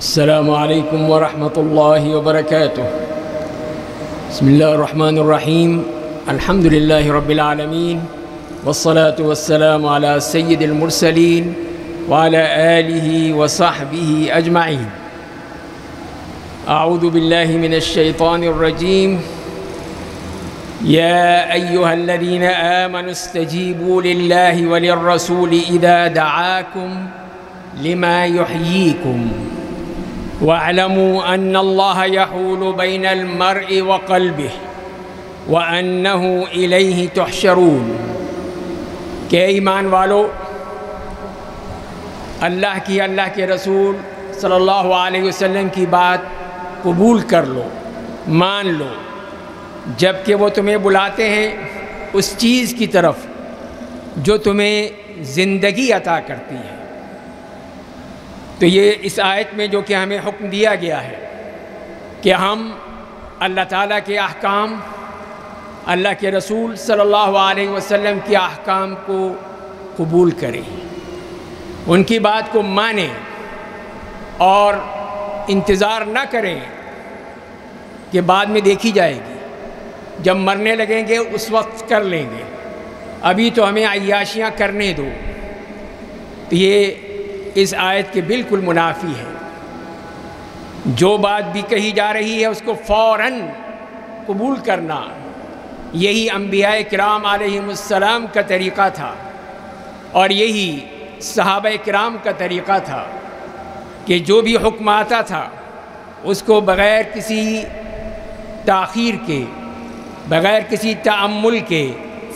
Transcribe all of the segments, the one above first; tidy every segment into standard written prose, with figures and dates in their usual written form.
السلام علیکم ورحمۃ اللہ وبرکاتہ۔ بسم اللہ الرحمن الرحیم، الحمد للہ رب العالمین، والصلاة والسلام علی سید المرسلین وعلی آلہ وصحبہ اجمعین۔ اعوذ باللہ من الشیطان الرجیم۔ یا ایہا الذین آمنوا استجیبوا للہ وللرسول اذا دعاکم لما یحییکم وَاعْلَمُوا أَنَّ اللَّهَ يَحُولُ بَيْنَ الْمَرْءِ وَقَلْبِهِ وَأَنَّهُ إِلَيْهِ تُحْشَرُونَ۔ کہ ایمان والو، اللہ کے رسول صلی اللہ علیہ وسلم کی بات قبول کر لو، مان لو، جب کہ وہ تمہیں بلاتے ہیں اس چیز کی طرف جو تمہیں زندگی عطا کرتی ہے۔ تو یہ اس آیت میں جو کہ ہمیں حکم دیا گیا ہے کہ ہم اللہ تعالیٰ کے احکام، اللہ کے رسول صلی اللہ علیہ وسلم کے احکام کو قبول کریں، ان کی بات کو مانیں اور انتظار نہ کریں کہ بعد میں دیکھی جائے گی، جب مرنے لگیں گے اس وقت کر لیں گے، ابھی تو ہمیں عیاشیاں کرنے دو۔ تو یہ اس آیت کے بالکل منافی ہے۔ جو بات بھی کہی جا رہی ہے اس کو فوراً قبول کرنا، یہی انبیاء کرام علیہم السلام کا طریقہ تھا، اور یہی صحابہ کرام کا طریقہ تھا کہ جو بھی حکم آتا تھا اس کو بغیر کسی تاخیر کے، بغیر کسی تأمل کے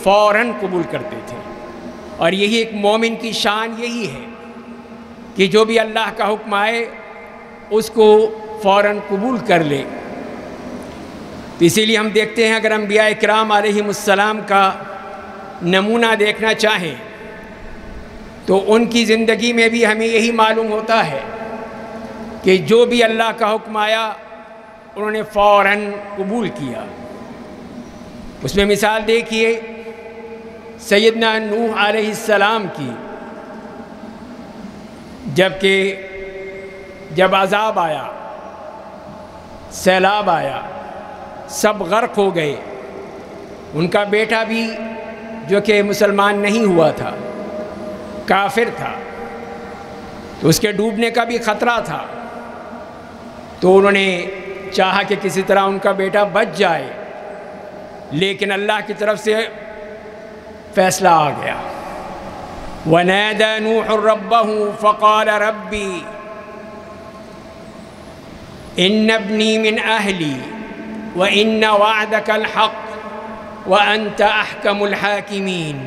فوراً قبول کرتے تھے۔ اور یہی ایک مومن کی شان یہی ہے کہ جو بھی اللہ کا حکم آئے اس کو فوراً قبول کر لے۔ تو اسی لیے ہم دیکھتے ہیں، اگر انبیاء کرام علیہم السلام کا نمونہ دیکھنا چاہیں تو ان کی زندگی میں بھی ہمیں یہی معلوم ہوتا ہے کہ جو بھی اللہ کا حکم آیا انہوں نے فوراً قبول کیا۔ اس میں مثال دیکھیے سیدنا نوح علیہ السلام کی، جب عذاب آیا، سیلاب آیا، سب غرق ہو گئے، ان کا بیٹا بھی جو کہ مسلمان نہیں ہوا تھا، کافر تھا، تو اس کے ڈوبنے کا بھی خطرہ تھا، تو انہوں نے چاہا کہ کسی طرح ان کا بیٹا بچ جائے، لیکن اللہ کی طرف سے فیصلہ آ گیا۔ وَنَادَى نُوحٌ رَبَّهُ فَقَالَ رَبِّ إِنَّ ابْنِي مِنْ أَهْلِي وَإِنَّ وَعْدَكَ الْحَقُّ وَأَنْتَ أَحْكَمُ الْحَاكِمِينَ۔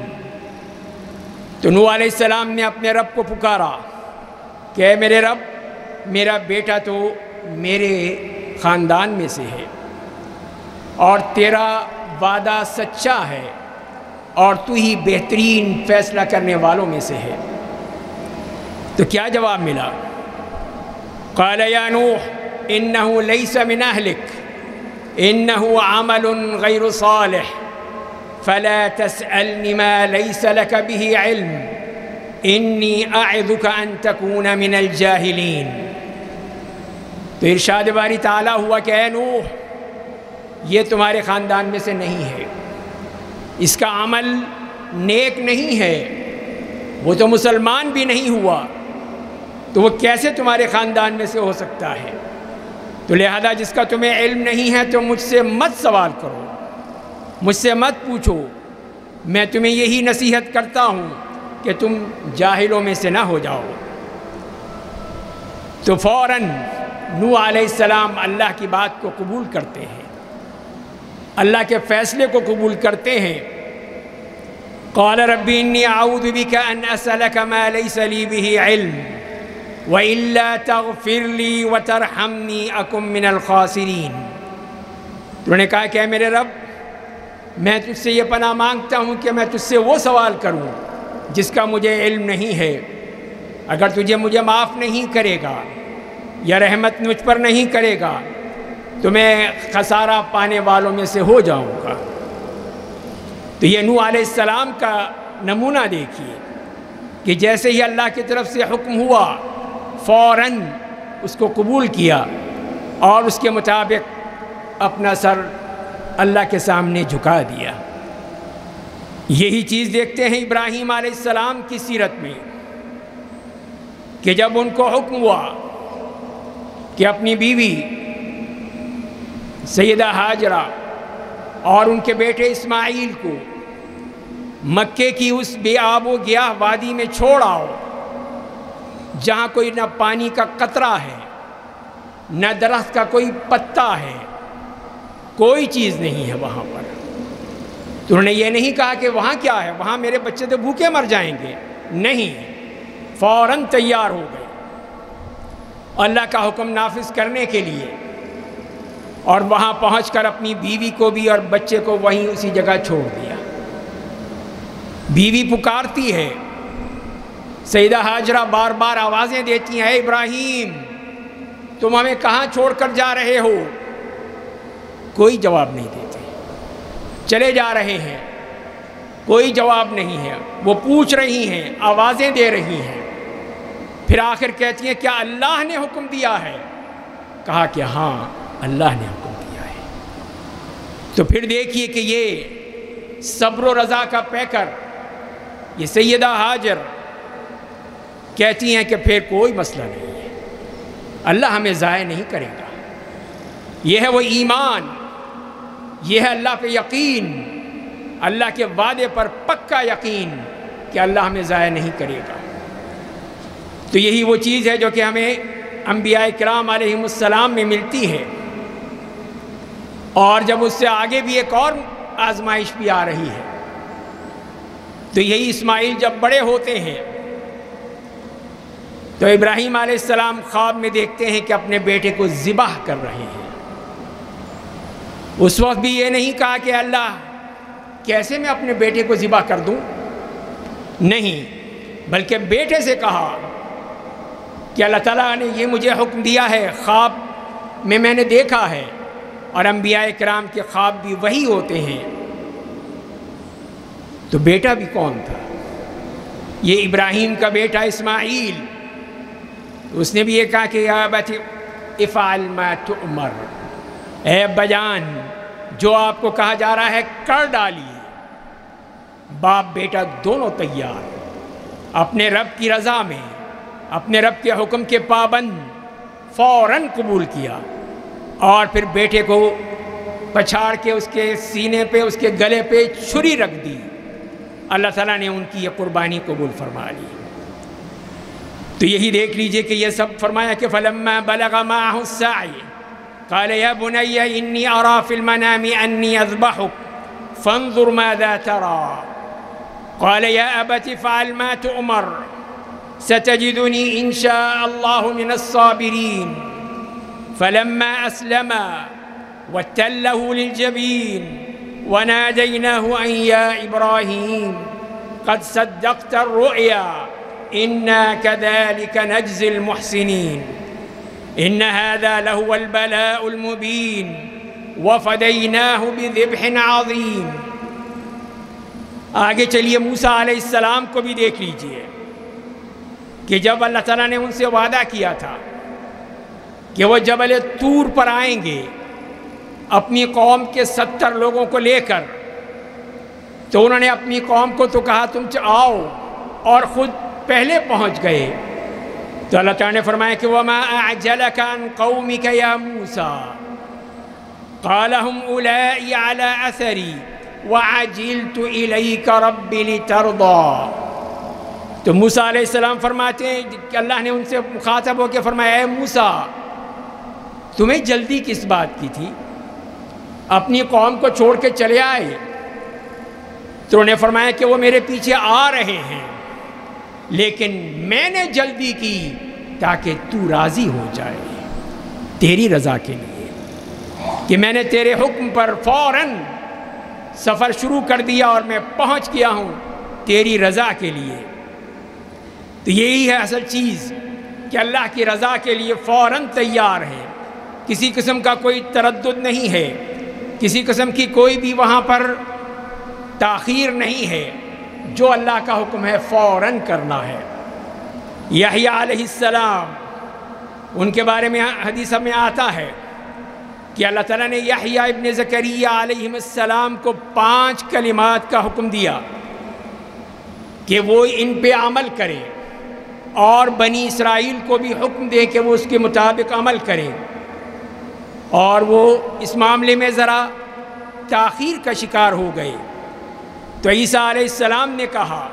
تو نوح علیہ السلام نے اپنے رب کو پکارا کہ اے میرے رب، میرا بیٹا تو میرے خاندان میں سے ہے اور تیرا وعدہ سچا ہے اور تو ہی بہترین فیصلہ کرنے والوں میں سے ہے۔ تو کیا جواب ملا؟ قال یا نوح انه ليس من اهلك انه عمل غیر صالح فلا تسألني ما ليس لك به علم انی اعظك ان تكون من الجاہلین۔ تو ارشاد باری تعالیٰ ہوا کہ اے نوح، یہ تمہارے خاندان میں سے نہیں ہے، اس کا عمل نیک نہیں ہے، وہ تو مسلمان بھی نہیں ہوا، تو وہ کیسے تمہارے خاندان میں سے ہو سکتا ہے؟ تو لہذا جس کا تمہیں علم نہیں ہے تو مجھ سے مت سوال کرو، مجھ سے مت پوچھو، میں تمہیں یہی نصیحت کرتا ہوں کہ تم جاہلوں میں سے نہ ہو جاؤ۔ تو فوراً نوح علیہ السلام اللہ کی بات کو قبول کرتے ہیں، اللہ کے فیصلے کو قبول کرتے ہیں۔ قال رب انی اعوذ بک ان اسألک ما لیس لی به علم وإلا تغفر لی وترحمنی اکن من الخاسرین۔ انہوں نے کہا کہ اے میرے رب، میں تجھ سے یہ پناہ مانگتا ہوں کہ میں تجھ سے وہ سوال کروں جس کا مجھے علم نہیں ہے، اگر تجھے مجھے معاف نہیں کرے گا یا رحمت مجھ پر نہیں کرے گا تو میں خسارہ پانے والوں میں سے ہو جاؤں گا۔ تو یہ نوح علیہ السلام کا نمونہ دیکھیے کہ جیسے ہی اللہ کی طرف سے حکم ہوا فوراً اس کو قبول کیا اور اس کے مطابق اپنا سر اللہ کے سامنے جھکا دیا۔ یہی چیز دیکھتے ہیں ابراہیم علیہ السلام کی سیرت میں کہ جب ان کو حکم ہوا کہ اپنی بیوی سیدہ ہاجرہ اور ان کے بیٹے اسماعیل کو مکے کی اس بے آب و گیاہ وادی میں چھوڑ آؤ جہاں کوئی نہ پانی کا قطرہ ہے، نہ درخت کا کوئی پتا ہے، کوئی چیز نہیں ہے وہاں پر۔ تو انہوں نے یہ نہیں کہا کہ وہاں کیا ہے، وہاں میرے بچے تو بھوکے مر جائیں گے، نہیں، فوراً تیار ہو گئے اللہ کا حکم نافذ کرنے کے لیے، اور وہاں پہنچ کر اپنی بیوی کو بھی اور بچے کو وہیں اسی جگہ چھوڑ دیا۔ بیوی پکارتی ہے، سیدہ ہاجرہ بار بار آوازیں دیتی ہیں، اے ابراہیم تم ہمیں کہاں چھوڑ کر جا رہے ہو؟ کوئی جواب نہیں دیتے، چلے جا رہے ہیں، کوئی جواب نہیں ہے، وہ پوچھ رہی ہیں، آوازیں دے رہی ہیں، پھر آخر کہتی ہیں کیا اللہ نے حکم دیا ہے؟ کہا کہ ہاں اللہ نے حکم دیا ہے۔ تو پھر دیکھیے کہ یہ صبر و رضا کا پیکر یہ سیدہ ہاجر کہتی ہیں کہ پھر کوئی مسئلہ نہیں ہے، اللہ ہمیں ضائع نہیں کرے گا۔ یہ ہے وہ ایمان، یہ ہے اللہ پہ یقین، اللہ کے وعدے پر پکا یقین کہ اللہ ہمیں ضائع نہیں کرے گا۔ تو یہی وہ چیز ہے جو کہ ہمیں انبیاء کرام علیہم السلام میں ملتی ہے، اور جب اس سے آگے بھی ایک اور آزمائش بھی آ رہی ہے۔ تو یہی اسماعیل جب بڑے ہوتے ہیں تو ابراہیم علیہ السلام خواب میں دیکھتے ہیں کہ اپنے بیٹے کو ذبح کر رہے ہیں۔ اس وقت بھی یہ نہیں کہا کہ اللہ کیسے میں اپنے بیٹے کو ذبح کر دوں، نہیں، بلکہ بیٹے سے کہا کہ اللہ تعالیٰ نے یہ مجھے حکم دیا ہے، خواب میں نے دیکھا ہے، اور انبیاء کرام کے خواب بھی وہی ہوتے ہیں۔ تو بیٹا بھی کون تھا؟ یہ ابراہیم کا بیٹا اسماعیل۔ اس نے بھی یہ کہا کہ یا ابت افعل ما تؤمر، اے ابا جان جو آپ کو کہا جا رہا ہے کر ڈالیے۔ باپ بیٹا دونوں تیار، اپنے رب کی رضا میں، اپنے رب کے حکم کے پابند، فوراً قبول کیا، اور پھر بیٹے کو پچھاڑ کے اس کے سینے پہ، اس کے گلے پہ چھری رکھ دی۔ اللہ تعالیٰ نے ان کی یہ قربانی قبول فرما لی۔ تو یہی دیکھ لیجئے کہ یہ سب فرمایا کہ فلما بلغ معه السعي قال يا بني إني أرى في المنام أني أذبحك فانظر ماذا ترى قال يا أبت افعل ما تؤمر ستجدني إن شاء الله من الصابرين فلما أسلما وتله للجبين وناديناه أن يا إبراهيم قد صدقت الرؤيا إنا كذلك نجزي المحسنين إن هذا لهو البلاء المبين وفديناه بذبح عظيم۔ آگے چلیے موسیٰ علیہ السلام کو بھی دیکھ لیجئے کہ جب اللہ تعالیٰ نے ان سے وعدہ کیا تھا کہ وہ جبل طور پر آئیں گے اپنی قوم کے 70 لوگوں کو لے کر، تو انہوں نے اپنی قوم کو تو کہا تم آؤ، اور خود پہلے پہنچ گئے۔ تو اللہ تعالیٰ نے فرمایا کہ وَمَا أَعْجَلَكَ عَنْ قَوْمِكَ يَا مُوسَى قَالَ هُمْ أُولَئِي عَلَىٰ أَثَرِي وَعَجِلْتُ إِلَيْكَ رَبِّ لِتَرْضَىٰ۔ تو موسیٰ علیہ السلام فرماتے ہیں کہ اللہ نے ان سے مخاطب ہو کے فرمایا اے موسیٰ تمہیں جلدی کس بات کی تھی، اپنی قوم کو چھوڑ کے چلے آئے۔ تو انہوں نے فرمایا کہ وہ میرے پیچھے آ رہے ہیں، لیکن میں نے جلدی کی تاکہ تو راضی ہو جائے تیری رضا کے لیے، کہ میں نے تیرے حکم پر فوراً سفر شروع کر دیا اور میں پہنچ گیا ہوں تیری رضا کے لیے۔ تو یہی ہے اصل چیز کہ اللہ کی رضا کے لیے فوراً تیار ہے، کسی قسم کا کوئی تردد نہیں ہے، کسی قسم کی کوئی بھی وہاں پر تاخیر نہیں ہے، جو اللہ کا حکم ہے فوراً کرنا ہے۔ یحییٰ علیہ السلام ان کے بارے میں حدیث میں آتا ہے کہ اللہ تعالیٰ نے یحییٰ ابن زکریا علیہ السلام کو 5 کلمات کا حکم دیا کہ وہ ان پہ عمل کرے، اور بنی اسرائیل کو بھی حکم دے کہ وہ اس کے مطابق عمل کریں، اور وہ اس معاملے میں ذرا تاخیر کا شکار ہو گئے۔ تو عیسیٰ علیہ السلام نے کہا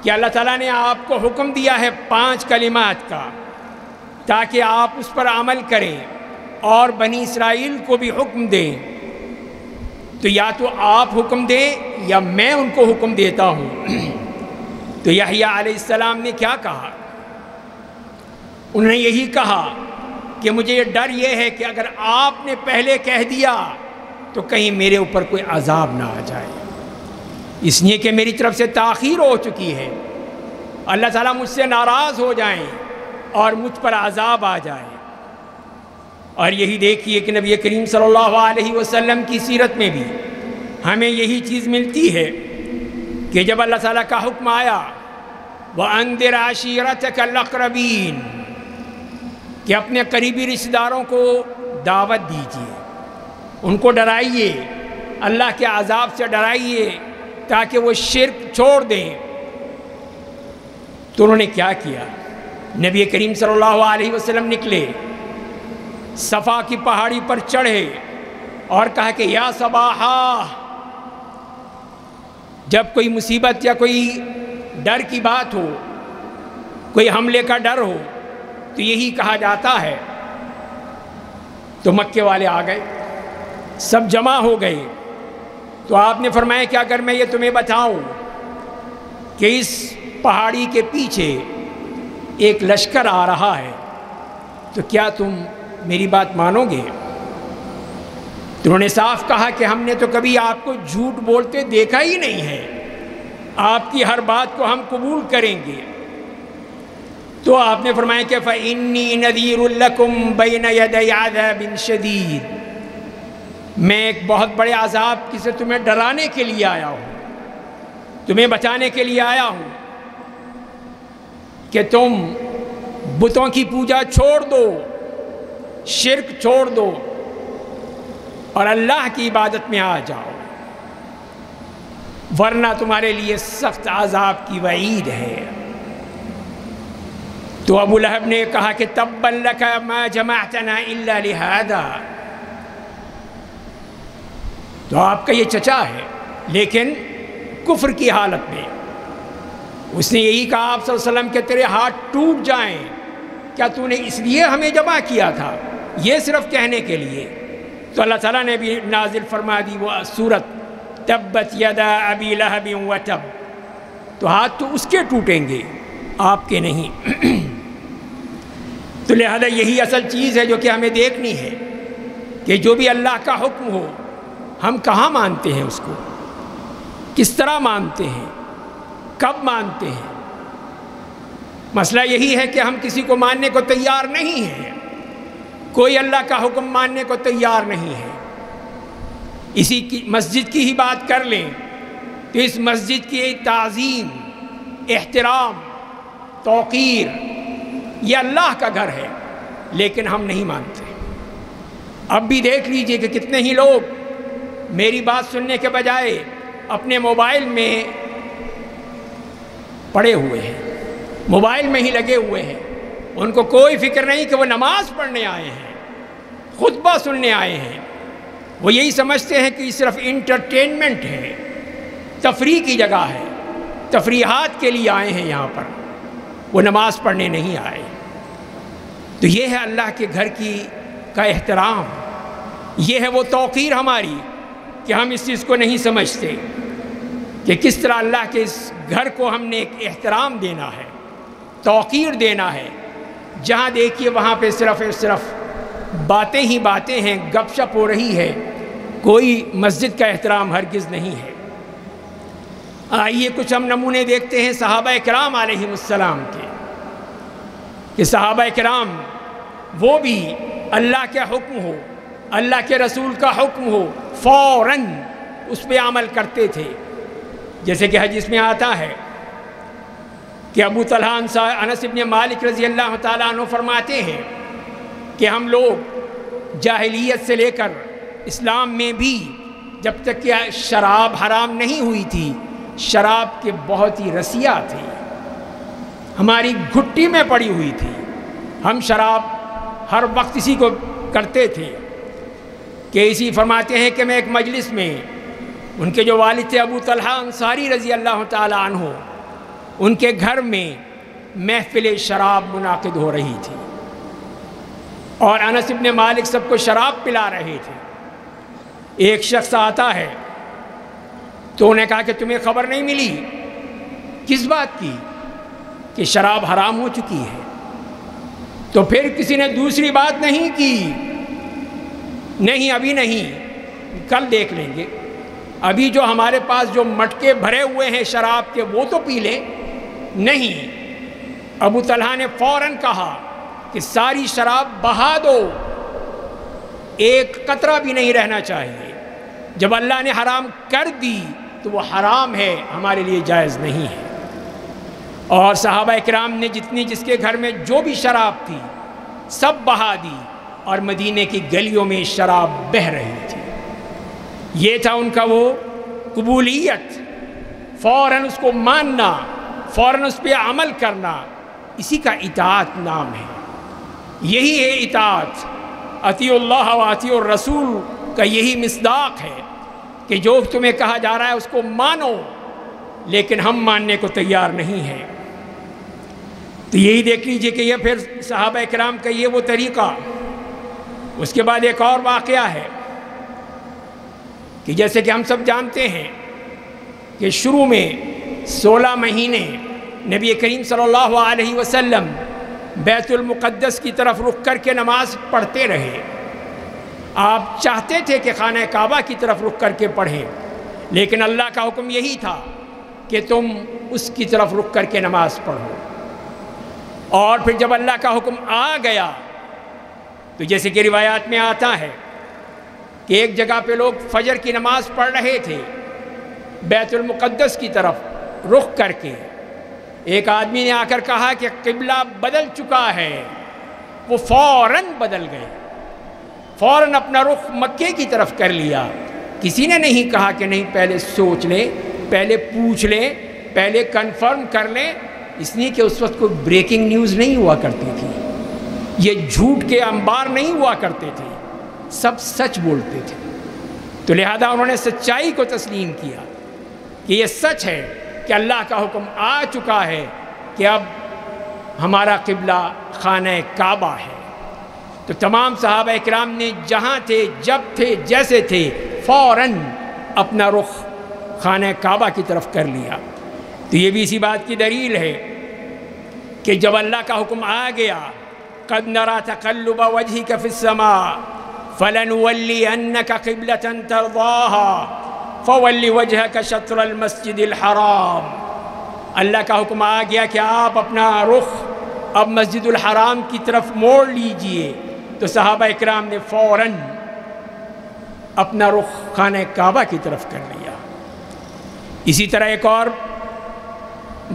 کہ اللہ تعالیٰ نے آپ کو حکم دیا ہے 5 کلمات کا، تاکہ آپ اس پر عمل کریں اور بنی اسرائیل کو بھی حکم دیں، تو یا تو آپ حکم دیں یا میں ان کو حکم دیتا ہوں۔ تو یحییٰ علیہ السلام نے کیا کہا؟ انہوں نے یہی کہا کہ مجھے یہ ڈر یہ ہے کہ اگر آپ نے پہلے کہہ دیا تو کہیں میرے اوپر کوئی عذاب نہ آ جائے، اس لیے کہ میری طرف سے تاخیر ہو چکی ہے، اللہ تعالیٰ مجھ سے ناراض ہو جائیں اور مجھ پر عذاب آ جائے۔ اور یہی دیکھیے کہ نبی کریم صلی اللہ علیہ وسلم کی سیرت میں بھی ہمیں یہی چیز ملتی ہے کہ جب اللہ تعالیٰ کا حکم آیا وَأَنذِرْ عَشِيرَتَكَ الْأَقْرَبِينَ کہ اپنے قریبی رشتہ داروں کو دعوت دیجیے، ان کو ڈرائیے، اللہ کے عذاب سے ڈرائیے تاکہ وہ شرک چھوڑ دیں۔ تو انہوں نے کیا کیا؟ نبی کریم صلی اللہ علیہ وسلم نکلے، صفا کی پہاڑی پر چڑھے اور کہا کہ یا صباحا، جب کوئی مصیبت یا کوئی ڈر کی بات ہو، کوئی حملے کا ڈر ہو تو یہی کہا جاتا ہے۔ تو مکے والے آ گئے، سب جمع ہو گئے، تو آپ نے فرمایا کہ اگر میں یہ تمہیں بتاؤں کہ اس پہاڑی کے پیچھے ایک لشکر آ رہا ہے تو کیا تم میری بات مانو گے؟ تو انہوں نے صاف کہا کہ ہم نے تو کبھی آپ کو جھوٹ بولتے دیکھا ہی نہیں ہے، آپ کی ہر بات کو ہم قبول کریں گے۔ تو آپ نے فرمایا کہ فَإِنِّي نَذِيرٌ لَكُمْ بَيْنَ يَدَيْ عَذَابٍ شَدِيدٍ، میں ایک بہت بڑے عذاب کی سے تمہیں ڈرانے کے لیے آیا ہوں، تمہیں بچانے کے لیے آیا ہوں کہ تم بتوں کی پوجا چھوڑ دو، شرک چھوڑ دو اور اللہ کی عبادت میں آ جاؤ، ورنہ تمہارے لیے سخت عذاب کی وعید ہے۔ تو ابو لہب نے کہا کہ تبا لک ما جمعتنا الا لہذا، تو آپ کا یہ چچا ہے لیکن کفر کی حالت میں، اس نے یہی کہا آپ صلی اللہ علیہ وسلم کہ تیرے ہاتھ ٹوٹ جائیں، کیا تو نے اس لیے ہمیں جمع کیا تھا؟ یہ صرف کہنے کے لیے۔ تو اللہ تعالیٰ نے بھی نازل فرما دی وہ سورت تبت یدا ابی لہب وتب، تو ہاتھ تو اس کے ٹوٹیں گے، آپ کے نہیں۔ تو لہذا یہی اصل چیز ہے جو کہ ہمیں دیکھنی ہے کہ جو بھی اللہ کا حکم ہو ہم کہاں مانتے ہیں، اس کو کس طرح مانتے ہیں، کب مانتے ہیں۔ مسئلہ یہی ہے کہ ہم کسی کو ماننے کو تیار نہیں ہیں، کوئی اللہ کا حکم ماننے کو تیار نہیں ہے۔ اسی کی مسجد کی ہی بات کر لیں تو اس مسجد کی تعظیم، احترام، توقیر، یہ اللہ کا گھر ہے لیکن ہم نہیں مانتے۔ اب بھی دیکھ لیجئے کہ کتنے ہی لوگ میری بات سننے کے بجائے اپنے موبائل میں پڑے ہوئے ہیں، موبائل میں ہی لگے ہوئے ہیں، ان کو کوئی فکر نہیں کہ وہ نماز پڑھنے آئے ہیں، خطبہ سننے آئے ہیں۔ وہ یہی سمجھتے ہیں کہ یہ صرف انٹرٹینمنٹ ہے، تفریح کی جگہ ہے، تفریحات کے لیے آئے ہیں یہاں پر، وہ نماز پڑھنے نہیں آئے۔ تو یہ ہے اللہ کے گھر کا احترام، یہ ہے وہ توقیر ہماری کہ ہم اس چیز کو نہیں سمجھتے کہ کس طرح اللہ کے اس گھر کو ہم نے ایک احترام دینا ہے، توقیر دینا ہے۔ جہاں دیکھیے وہاں پہ صرف باتیں ہی باتیں ہیں، گپ شپ ہو رہی ہے، کوئی مسجد کا احترام ہرگز نہیں ہے۔ آئیے کچھ ہم نمونے دیکھتے ہیں صحابہ کرام علیہ السلام کے، کہ صحابہ کرام وہ بھی اللہ کے حکم ہو، اللہ کے رسول کا حکم ہو، فوراً اس پہ عمل کرتے تھے۔ جیسے کہ حدیث میں آتا ہے کہ ابو طلحہ انس بن مالک رضی اللہ تعالیٰ عنہ فرماتے ہیں کہ ہم لوگ جاہلیت سے لے کر اسلام میں بھی جب تک کہ شراب حرام نہیں ہوئی تھی، شراب کے بہت ہی رسیاں تھے، ہماری گھٹی میں پڑی ہوئی تھی، ہم شراب ہر وقت اسی کو کرتے تھے۔ کہ اسی فرماتے ہیں کہ میں ایک مجلس میں ان کے جو والد تھے ابو طلحہ انصاری رضی اللہ تعالی عنہ، ان کے گھر میں محفل شراب منعقد ہو رہی تھی اور انس ابن مالک سب کو شراب پلا رہے تھے۔ ایک شخص آتا ہے تو انہیں کہا کہ تمہیں خبر نہیں ملی؟ کس بات کی؟ کہ شراب حرام ہو چکی ہے۔ تو پھر کسی نے دوسری بات نہیں کی، نہیں ابھی نہیں، کل دیکھ لیں گے، ابھی جو ہمارے پاس جو مٹکے بھرے ہوئے ہیں شراب کے وہ تو پی لیں۔ نہیں، ابو طلحہ نے فوراً کہا کہ ساری شراب بہا دو، ایک قطرہ بھی نہیں رہنا چاہیے۔ جب اللہ نے حرام کر دی تو وہ حرام ہے، ہمارے لیے جائز نہیں ہے۔ اور صحابہ اکرام نے جتنی جس کے گھر میں جو بھی شراب تھی سب بہا دی، اور مدینے کی گلیوں میں شراب بہہ رہی تھی۔ یہ تھا ان کا وہ قبولیت، فوراً اس کو ماننا، فوراً اس پہ عمل کرنا، اسی کا اطاعت نام ہے۔ یہی ہے اطاعت، اطیعوا اللہ و اطیعوا الرسول کا یہی مصداق ہے کہ جو تمہیں کہا جا رہا ہے اس کو مانو، لیکن ہم ماننے کو تیار نہیں ہیں۔ تو یہی دیکھ لیجئے کہ یہ پھر صحابہ کرام کا یہ وہ طریقہ۔ اس کے بعد ایک اور واقعہ ہے کہ جیسے کہ ہم سب جانتے ہیں کہ شروع میں 16 مہینے نبی کریم صلی اللہ علیہ وسلم بیت المقدس کی طرف رخ کر کے نماز پڑھتے رہے۔ آپ چاہتے تھے کہ خانہ کعبہ کی طرف رخ کر کے پڑھیں، لیکن اللہ کا حکم یہی تھا کہ تم اس کی طرف رخ کر کے نماز پڑھو۔ اور پھر جب اللہ کا حکم آ گیا تو جیسے کہ روایات میں آتا ہے کہ ایک جگہ پہ لوگ فجر کی نماز پڑھ رہے تھے بیت المقدس کی طرف رخ کر کے، ایک آدمی نے آ کر کہا کہ قبلہ بدل چکا ہے، وہ فوراً بدل گئے، فوراً اپنا رخ مکے کی طرف کر لیا۔ کسی نے نہیں کہا کہ نہیں پہلے سوچ لیں، پہلے پوچھ لیں، پہلے کنفرم کر لیں، اس لیے کہ اس وقت کوئی بریکنگ نیوز نہیں ہوا کرتی تھی، یہ جھوٹ کے انبار نہیں ہوا کرتے تھے، سب سچ بولتے تھے۔ تو لہذا انہوں نے سچائی کو تسلیم کیا کہ یہ سچ ہے کہ اللہ کا حکم آ چکا ہے کہ اب ہمارا قبلہ خانہ کعبہ ہے۔ تو تمام صحابہ اکرام نے جہاں تھے، جب تھے، جیسے تھے، فوراً اپنا رخ خانہ کعبہ کی طرف کر لیا۔ تو یہ بھی اسی بات کی دلیل ہے کہ جب اللہ کا حکم آ گیا، قد نرى تقلب وجهك في السماء فلنولينك قبلة ترضاها فول وجهك شطر المسجد الحرام۔ اللہ کا حکم آ گیا کہ آپ اپنا رخ اب مسجد الحرام کی طرف موڑ لیجئے، تو صحابہ اکرام نے فوراً اپنا رخ خانہ کعبہ کی طرف کر لیا۔ اسی طرح ایک اور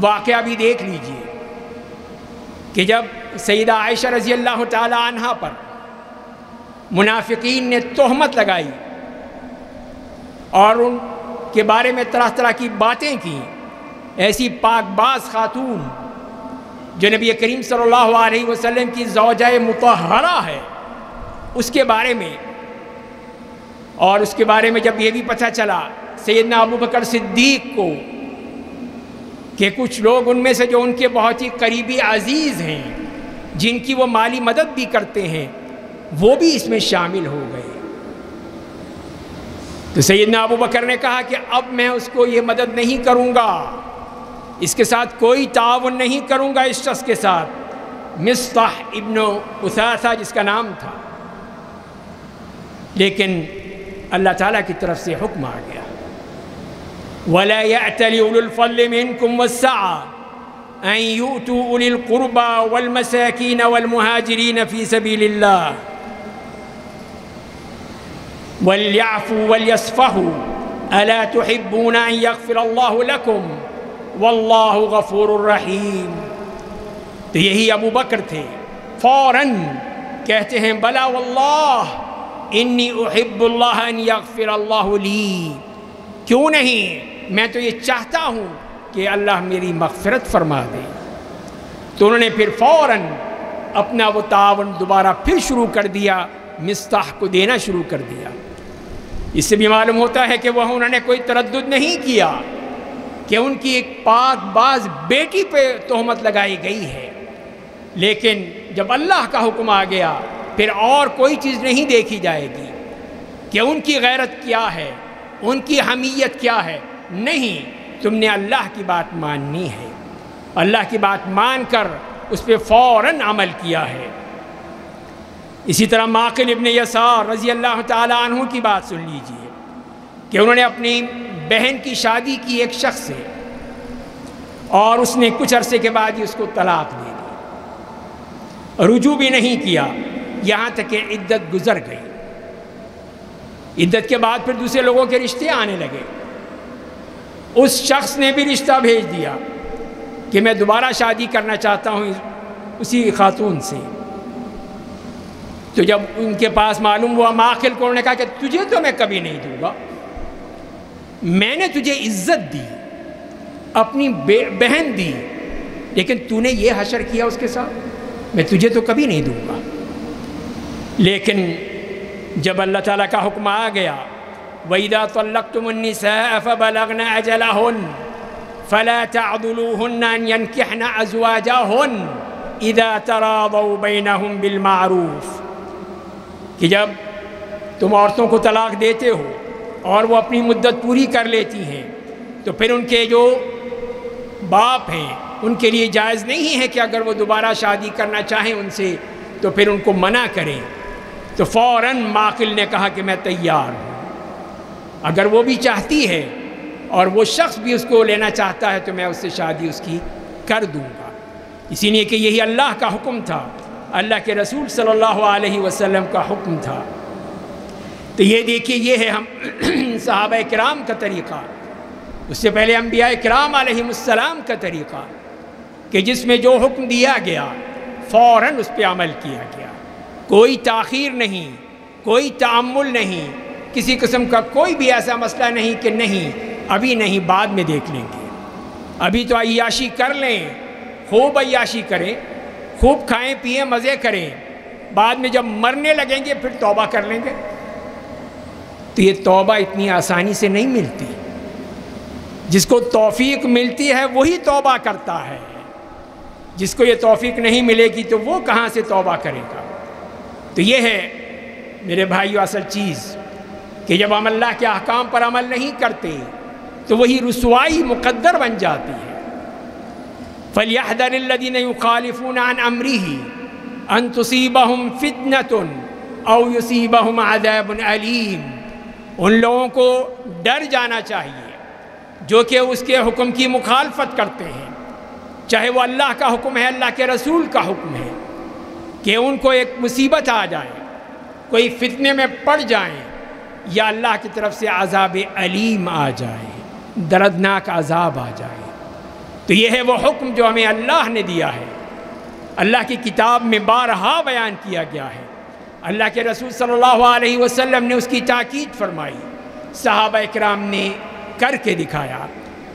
واقعہ بھی دیکھ لیجئے کہ جب سیدہ عائشہ رضی اللہ تعالی عنہا پر منافقین نے تہمت لگائی اور ان کے بارے میں طرح طرح کی باتیں کی، ایسی پاک باز خاتون جو نبی کریم صلی اللہ علیہ وسلم کی زوجہ مطہرہ ہے، اس کے بارے میں، اور اس کے بارے میں جب یہ بھی پتہ چلا سیدنا ابو بکر صدیق کو کہ کچھ لوگ ان میں سے جو ان کے بہت ہی قریبی عزیز ہیں، جن کی وہ مالی مدد بھی کرتے ہیں، وہ بھی اس میں شامل ہو گئے، تو سیدنا ابو بکر نے کہا کہ اب میں اس کو یہ مدد نہیں کروں گا، اس کے ساتھ کوئی تعاون نہیں کروں گا، اس شخص کے ساتھ، مصطح ابن اثاثہ جس کا نام تھا۔ لیکن اللہ تعالیٰ کی طرف سے حکم آ گیا، وَلَا يَأْتَلِ أُولُو الْفَضْلِ مِنْكُمْ وَالسَّعَةِ أَنْ يُؤْتُوا أُولِي الْقُرْبَى وَالْمَسَاكِينَ وَالْمُهَاجِرِينَ فِي سَبِيلِ اللَّهِ وَلْيَعْفُوا وَلْيَصْفَحُوا أَلَا تُحِبُّونَ أَنْ يَغْفِرَ اللَّهُ لَكُمْ وَاللَّهُ غَفُورٌ رَحِيمٌ۔ تو یہی ابو بکر تھے، فوراً کہتے ہیں بلا واللہ انی احب اللہ ان یغفر اللہ لی، کیوں نہیں، میں تو یہ چاہتا ہوں کہ اللہ میری مغفرت فرما دے۔ تو انہوں نے پھر فوراً اپنا وہ تعاون دوبارہ پھر شروع کر دیا، مصطح کو دینا شروع کر دیا۔ اس سے بھی معلوم ہوتا ہے کہ وہ انہوں نے کوئی تردد نہیں کیا کہ ان کی ایک پاک باز بیٹی پہ تہمت لگائی گئی ہے، لیکن جب اللہ کا حکم آ گیا پھر اور کوئی چیز نہیں دیکھی جائے گی کہ ان کی غیرت کیا ہے، ان کی حمیت کیا ہے، نہیں، تم نے اللہ کی بات ماننی ہے۔ اللہ کی بات مان کر اس پہ فوراً عمل کیا ہے۔ اسی طرح معقل ابن یسار رضی اللہ تعالیٰ عنہ کی بات سن لیجئے کہ انہوں نے اپنی بہن کی شادی کی ایک شخص سے، اور اس نے کچھ عرصے کے بعد ہی اس کو طلاق دے دی، رجوع بھی نہیں کیا، یہاں تک کہ عدت گزر گئی۔ عدت کے بعد پھر دوسرے لوگوں کے رشتے آنے لگے، اس شخص نے بھی رشتہ بھیج دیا کہ میں دوبارہ شادی کرنا چاہتا ہوں اسی خاتون سے۔ تو جب ان کے پاس معلوم ہوا معقل کو، انہوں نے کہا کہ تجھے تو میں کبھی نہیں دوں گا، میں نے تجھے عزت دی، اپنی بہن دی، لیکن تو نے یہ حشر کیا اس کے ساتھ، میں تجھے تو کبھی نہیں دوں گا۔ لیکن جب اللہ تعالیٰ کا حکم آ گیا وَإِذَا طَلَّقْتُمُ النِّسَاءَ فَبَلَغْنَ أَجَلَهُنَّ فَلَا تَعْضُلُوهُنَّ أَن يَنكِحْنَ أَزْوَاجَهُنَّ إِذَا تَرَاضَوْا بَيْنَهُمْ بِالْمَعْرُوفِ، کہ جب تم عورتوں کو طلاق دیتے ہو اور وہ اپنی مدت پوری کر لیتی ہیں، تو پھر ان کے جو باپ ہیں ان کے لیے جائز نہیں ہے کہ اگر وہ دوبارہ شادی کرنا چاہیں ان سے تو پھر ان کو منع کریں۔ تو فوراً معقل نے کہا کہ میں تیار ہوں، اگر وہ بھی چاہتی ہے اور وہ شخص بھی اس کو لینا چاہتا ہے تو میں اس سے شادی اس کی کر دوں گا۔ اسی لیے کہ یہی اللہ کا حکم تھا، اللہ کے رسول صلی اللہ علیہ وسلم کا حکم تھا۔ تو یہ دیکھیے، یہ ہے ہم صحابہ کرام کا طریقہ، اس سے پہلے انبیاء کرام علیہ السلام کا طریقہ، کہ جس میں جو حکم دیا گیا فوراً اس پہ عمل کیا گیا، کوئی تاخیر نہیں، کوئی تعمل نہیں، کسی قسم کا کوئی بھی ایسا مسئلہ نہیں کہ نہیں ابھی نہیں بعد میں دیکھ لیں گے، ابھی تو عیاشی کر لیں، خوب عیاشی کریں، خوب کھائیں پئیں مزے کریں، بعد میں جب مرنے لگیں گے پھر توبہ کر لیں گے۔ تو یہ توبہ اتنی آسانی سے نہیں ملتی، جس کو توفیق ملتی ہے وہی توبہ کرتا ہے، جس کو یہ توفیق نہیں ملے گی تو وہ کہاں سے توبہ کرے گا۔ تو یہ ہے میرے بھائیو اصل چیز کہ جب ہم اللہ کے احکام پر عمل نہیں کرتے تو وہی رسوائی مقدر بن جاتی ہے۔ فَلْيَحْذَرِ الَّذِينَ يُخَالِفُونَ عَنْ أَمْرِهِ أَن تُصِيبَهُمْ فِتْنَةٌ أَوْ يُصِيبَهُمْ عَذَابٌ أَلِيمٌ، ان لوگوں کو ڈر جانا چاہیے جو کہ اس کے حکم کی مخالفت کرتے ہیں، چاہے وہ اللہ کا حکم ہے، اللہ کے رسول کا حکم ہے، کہ ان کو ایک مصیبت آ جائے، کوئی فتنے میں پڑ جائیں، یا اللہ کی طرف سے عذاب علیم آ جائے، دردناک عذاب آ جائے۔ تو یہ ہے وہ حکم جو ہمیں اللہ نے دیا ہے، اللہ کی کتاب میں بارہا بیان کیا گیا ہے، اللہ کے رسول صلی اللہ علیہ وسلم نے اس کی تاکید فرمائی، صحابہ کرام نے کر کے دکھایا۔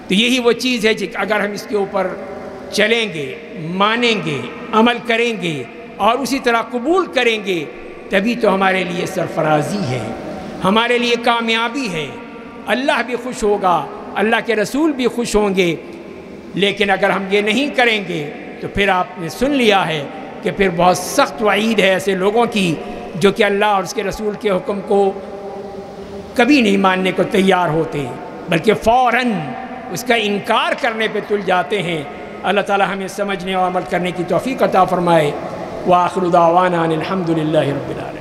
تو یہی وہ چیز ہے کہ اگر ہم اس کے اوپر چلیں گے، مانیں گے، عمل کریں گے اور اسی طرح قبول کریں گے، تبھی تو ہمارے لیے سرفرازی ہے، ہمارے لیے کامیابی ہے، اللہ بھی خوش ہوگا، اللہ کے رسول بھی خوش ہوں گے۔ لیکن اگر ہم یہ نہیں کریں گے تو پھر آپ نے سن لیا ہے کہ پھر بہت سخت وعید ہے ایسے لوگوں کی جو کہ اللہ اور اس کے رسول کے حکم کو کبھی نہیں ماننے کو تیار ہوتے، بلکہ فوراً اس کا انکار کرنے پہ تل جاتے ہیں۔ اللہ تعالی ہمیں سمجھنے اور عمل کرنے کی توفیق عطا فرمائے۔ وآخر دعوانا ان الحمد للہ رب العالمین۔